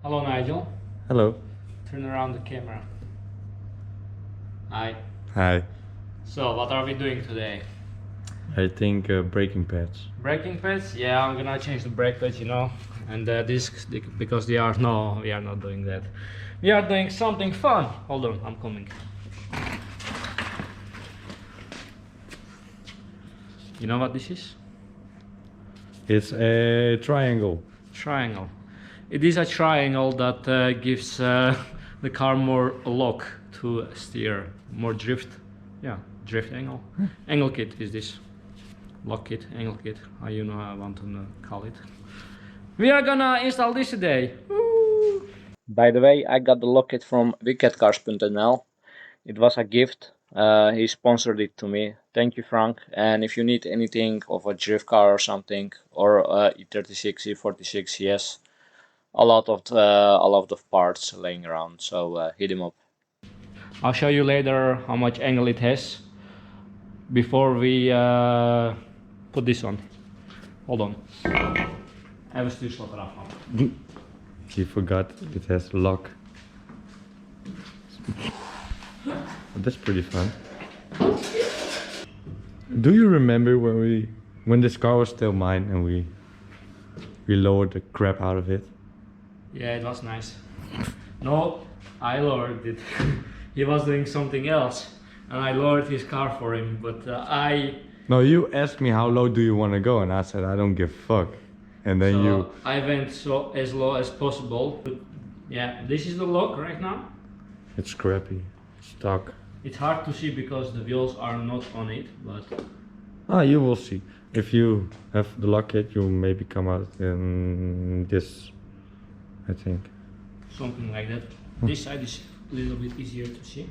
Hello, Nigel. Hello. Turn around the camera. Hi. Hi. So, what are we doing today? I think braking pads. Braking pads? Yeah, I'm gonna change the brake pads, and discs, because we are not doing that. We are doing something fun. Hold on, I'm coming. You know what this is? It's a triangle. Triangle. It is a triangle that gives the car more lock to steer, more drift. Yeah, drift angle. Angle kit is this. Lock kit, angle kit, how I want to call it. We are gonna install this today. Woo! By the way, I got the lock kit from wicketcars.nl. It was a gift. He sponsored it to me. Thank you, Frank. And if you need anything of a drift car or something, or E36, E46, yes, a lot of parts laying around. So hit him up. I'll show you later how much angle it has before we put this on. Hold on. Even stuurslot eraf halen. He forgot it has lock. That's pretty fun. Do you remember when this car was still mine and we lowered the crap out of it? Yeah, it was nice. No, I lowered it. He was doing something else and I lowered his car for him, but No, you asked me how low do you want to go and I said I don't give a fuck. And then I went as low as possible. But yeah, this is the lock right now. It's crappy. Stock. It's hard to see because the wheels are not on it, but... Ah, you will see. If you have the lock kit, you'll maybe come out in this, I think. Something like that. This side is a little bit easier to see.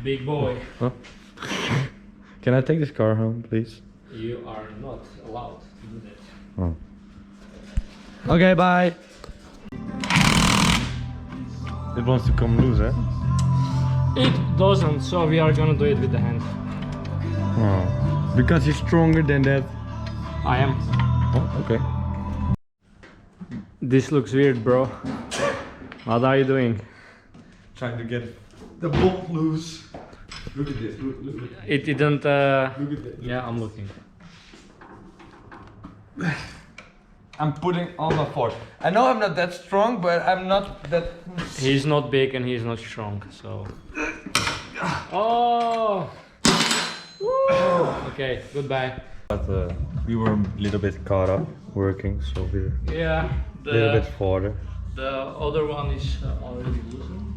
Big boy. Huh? Can I take this car home, please? You are not allowed to do that. Oh. Okay, bye. It wants to come loose, eh? It doesn't, so we are gonna do it with the hand. Oh. Because you're stronger than that. I am. Oh, okay. This looks weird, bro. What are you doing? Trying to get the bolt loose. Look at this, look. It didn't... Look at this. Yeah, I'm looking. I'm putting all my force. I know I'm not that strong, but I'm not that... He's not big and he's not strong, so... Oh! Woo! Okay, goodbye. But we were a little bit caught up working, so we're Yeah, a little bit further. the other one is already loosened.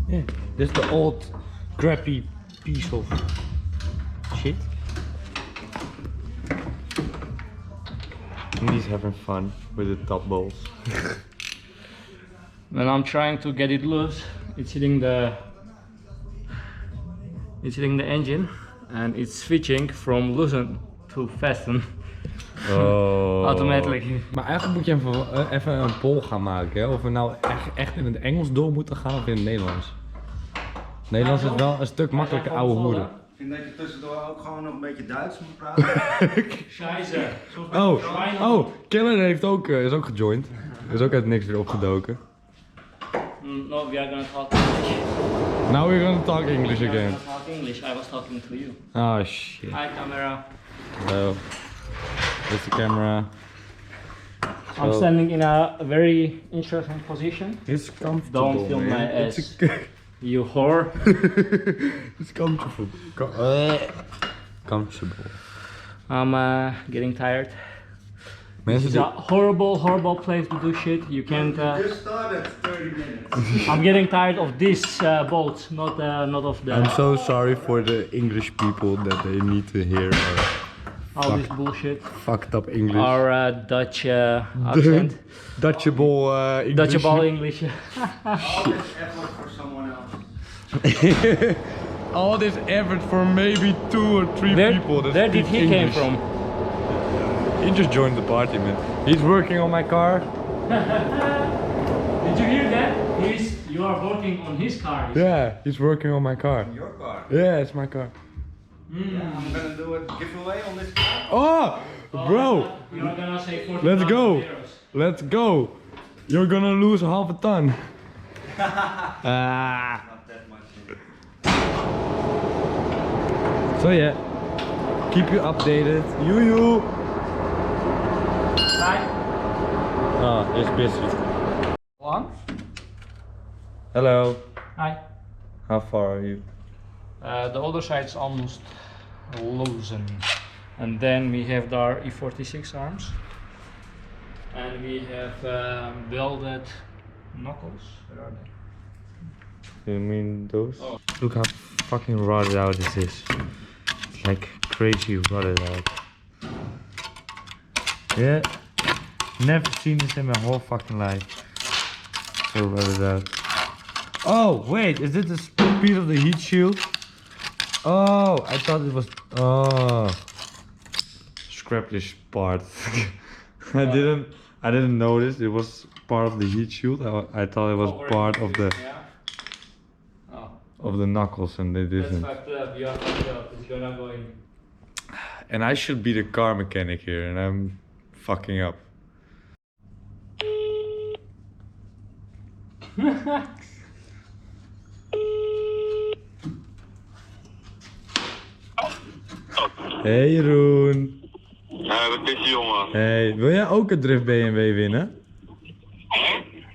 Yeah, this is the old crappy piece of shit. And he's having fun with the top bolts. When I'm trying to get it loose, it's hitting the engine and it's switching from loosen to fasten. Oh. Automatically. Maar eigenlijk moet je even een poll gaan maken, hè? Of we nou echt in het Engels door moeten gaan of in het Nederlands. Het Nederlands is wel een stuk makkelijker ouwe hoede. Ik vind dat je tussendoor ook gewoon nog een beetje Duits moet praten. Scheisse. Oh, Killer heeft is ook gejoind. Is ook uit niks weer opgedoken. No, we are gonna talk English. Now we're gonna talk English We are again. gonna talk English. I was talking to you. Oh shit. Hi, camera. Hello. There's the camera. I'm standing in a very interesting position. It's comfortable. Don't film man. my ass. It's You whore. it's comfortable. Comfortable. I'm getting tired. Mensen It's a horrible place to do shit. You can't. Just started 30 minutes. I'm getting tired of this boat, not of the. I'm so sorry for the English people that they need to hear all this bullshit. fucked up English. Our Dutch accent. Dutchable English. Dutchable English. All this effort for someone else. All this effort for maybe 2 or 3 people. that Where did speak he came English. from? He just joined the party, man. He's working on my car. Did you hear that? You are working on his car. Yeah, he's working on my car. Your car. Yeah, it's my car. Yeah, I'm gonna do a giveaway on this car. Oh, bro, You're gonna say 40,000 let's go. euros. Let's go. You're gonna lose half a ton. Ah. Not that much. So yeah, keep you updated. You. Hi. Ah, it's busy. One. Hello. Hi. How far are you? The other side is almost loosened. And then we have our E46 arms. And we have welded knuckles. Where are they? You mean those? Oh. Look how fucking rotted out this is. It's like crazy rotted out. Yeah. Never seen this in my whole fucking life. So rotted out. Oh, wait, is this the speed of the heat shield? Oh, I thought it was. Oh. Scrap this part. I didn't notice it was part of the heat shield. I thought it was part of the knuckles, and they That's didn't. fucked up. You are fucked up. It's gonna go in. And I should be the car mechanic here, and I'm fucking up. Hey Jeroen. Ja, wat is die jongen? Hey, wil jij ook een Drift BMW winnen?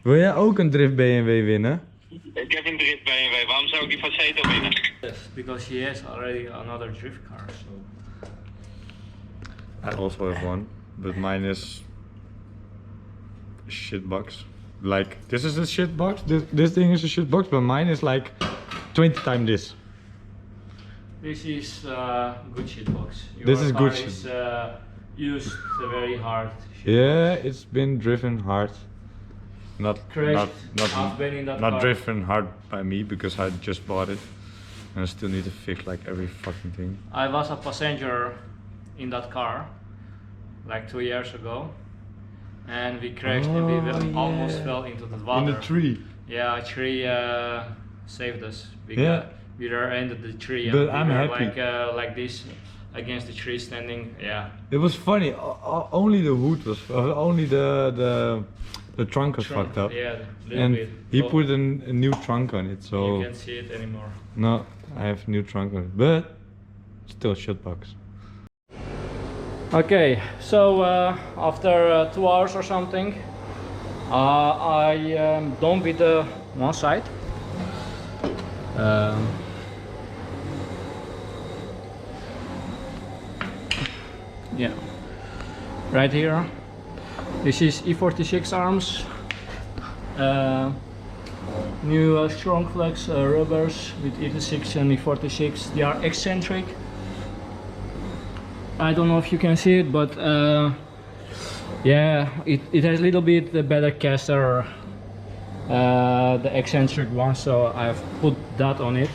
Wil jij ook een Drift BMW winnen? Ik heb een Drift BMW, waarom zou ik die Faceto winnen? Yes, because he has already another drift car. So. I also have one, but mine is a shitbox. Like, this is a shitbox, this thing is a shitbox, but mine is like 20 times this. This is good shit box. This is good car shit. Is, used very hard. Shit Yeah, box. it's been driven hard. Not Crashed. I've been in that not car. driven hard by me because I just bought it, and I still need to fix like every fucking thing. I was a passenger in that car like 2 years ago, and we crashed and we almost fell into the water. In the tree. Yeah, a tree saved us. Yeah. We were under the tree, But and we I'm were happy. like this against the tree standing. Yeah. It was funny. Only the hood was, only the trunk was fucked up. Yeah, a little And bit. he But put a new trunk on it, so you can't see it anymore. no, I have new trunk on it, but still shitbox. Okay, so after 2 hours or something, I am done with the one side. Yeah, right here. This is E46 arms. New strong flex rubbers with E46 and E46. They are eccentric. I don't know if you can see it, but yeah, it has a little bit better caster, the eccentric one, so I've put that on it.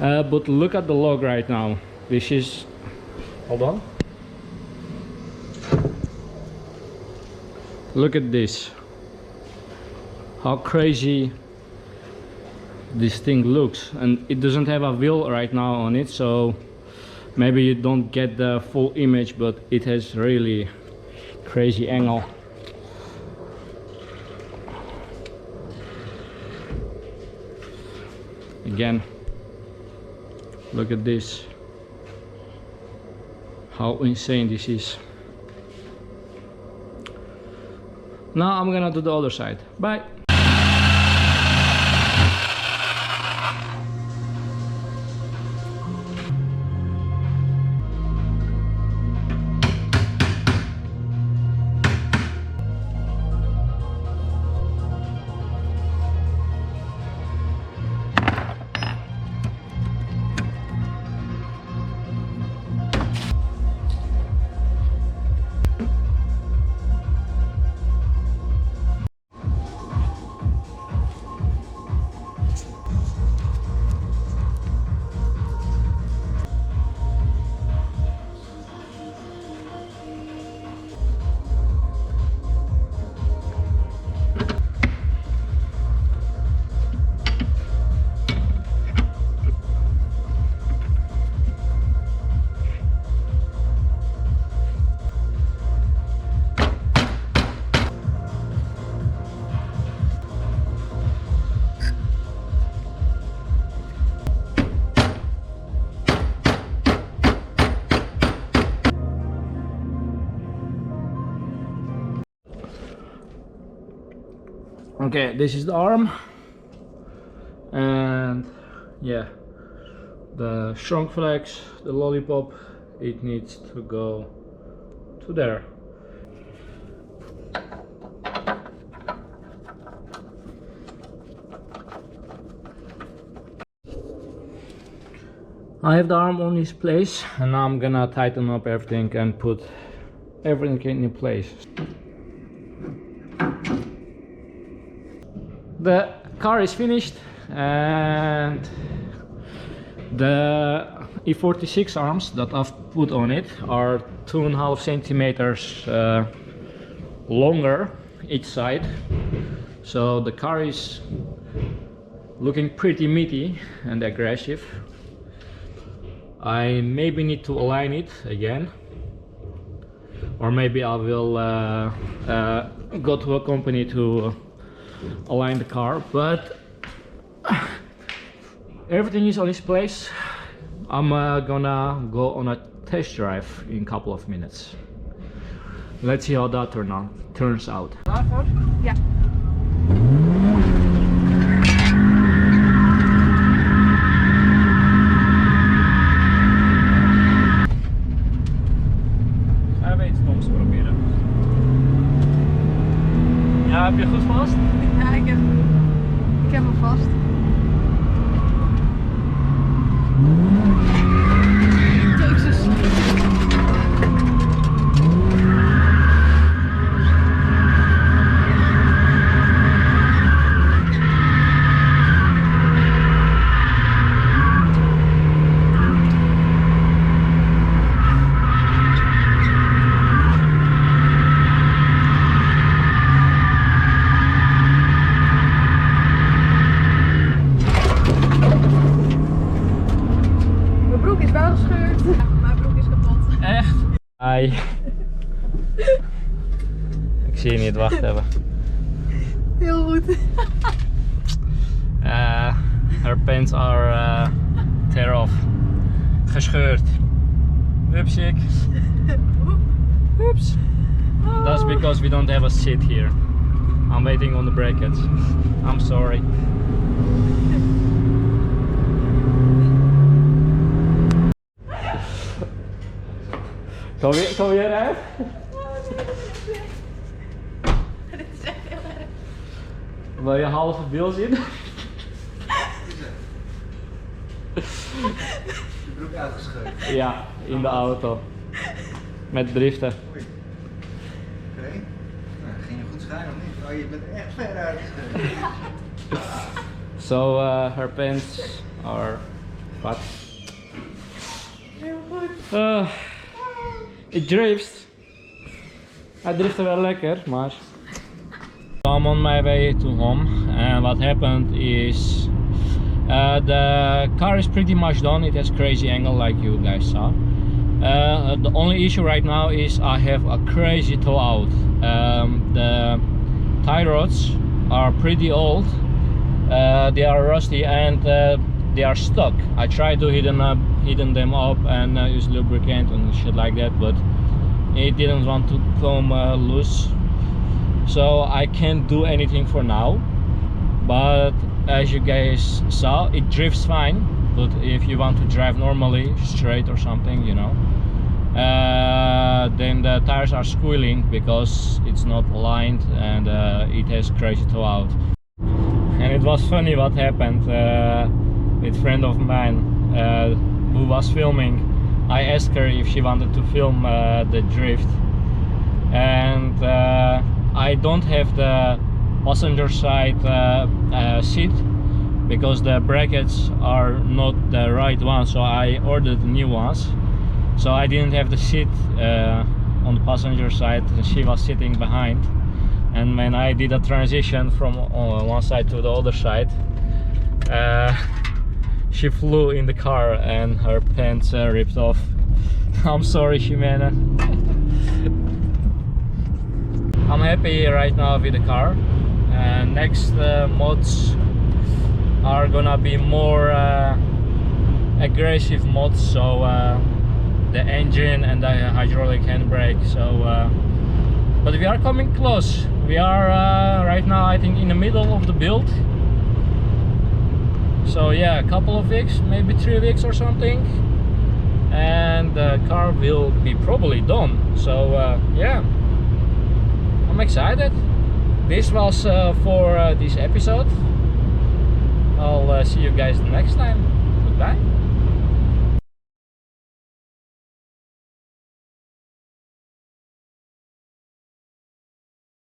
But look at the log right now. This is, hold on. Look at this. How crazy this thing looks, and it doesn't have a wheel right now on it, so maybe you don't get the full image, but it has really crazy angle. Again, look at this. How insane this is. Now I'm gonna do the other side. Bye. Okay, this is the arm, and yeah, the shrunk flex, the lollipop, it needs to go to there. I have the arm on its place, and now I'm gonna tighten up everything and put everything in place. The car is finished, and the E46 arms that I've put on it are 2.5 centimeters longer each side, so the car is looking pretty meaty and aggressive. I maybe need to align it again, or maybe I will go to a company to align the car, but everything is on its place. I'm gonna go on a test drive in a couple of minutes. Let's see how that turns out. Ja. Gaan we iets doms proberen. Ja, heb je goed vast? Ja, ik heb hem vast. Jezus. Mijn broek is wel gescheurd. Ja, mijn broek is kapot. Echt? Ai. Ik zie je niet, wacht even. Heel goed. Her pants are tear off. Gescheurd. Whoopsiek. Oops. That's because we don't have a seat here. I'm waiting on the brackets. I'm sorry. Kom je eruit? Dit is echt heel erg. Wil je halve bil zien? Je broek uitgescheurd. Ja, in de auto. Met driften. Oei. Oké. Nou, ging je goed schijnen of niet? Oh, je bent echt ver uitgescheurd. So her pants are what? Heel goed. It drifts. Hij drifte wel lekker, maar. So I'm on my way to home, and what happened is the car is pretty much done. It has crazy angle like you guys saw. The only issue right now is I have a crazy toe out. The tie rods are pretty old. They are rusty and they are stuck. I tried to hidden them up and use lubricant and shit like that, but it didn't want to come loose. So I can't do anything for now. But as you guys saw, it drifts fine. But if you want to drive normally, straight or something, you know, then the tires are squealing because it's not aligned and it has crazy toe out. And it was funny what happened with a friend of mine who was filming. I asked her if she wanted to film the drift, and I don't have the passenger side seat because the brackets are not the right ones, so I ordered new ones. So I didn't have the seat on the passenger side, and she was sitting behind. And when I did a transition from one side to the other side, she flew in the car and her pants ripped off. I'm sorry, Ximena. I'm happy right now with the car. Next mods are gonna be more aggressive mods, so the engine and the hydraulic handbrake. So but we are coming close. We are right now, I think, in the middle of the build. So yeah, a couple of weeks, maybe 3 weeks or something, and the car will be probably done. So yeah, I'm excited. This was for this episode. I'll see you guys next time. Goodbye.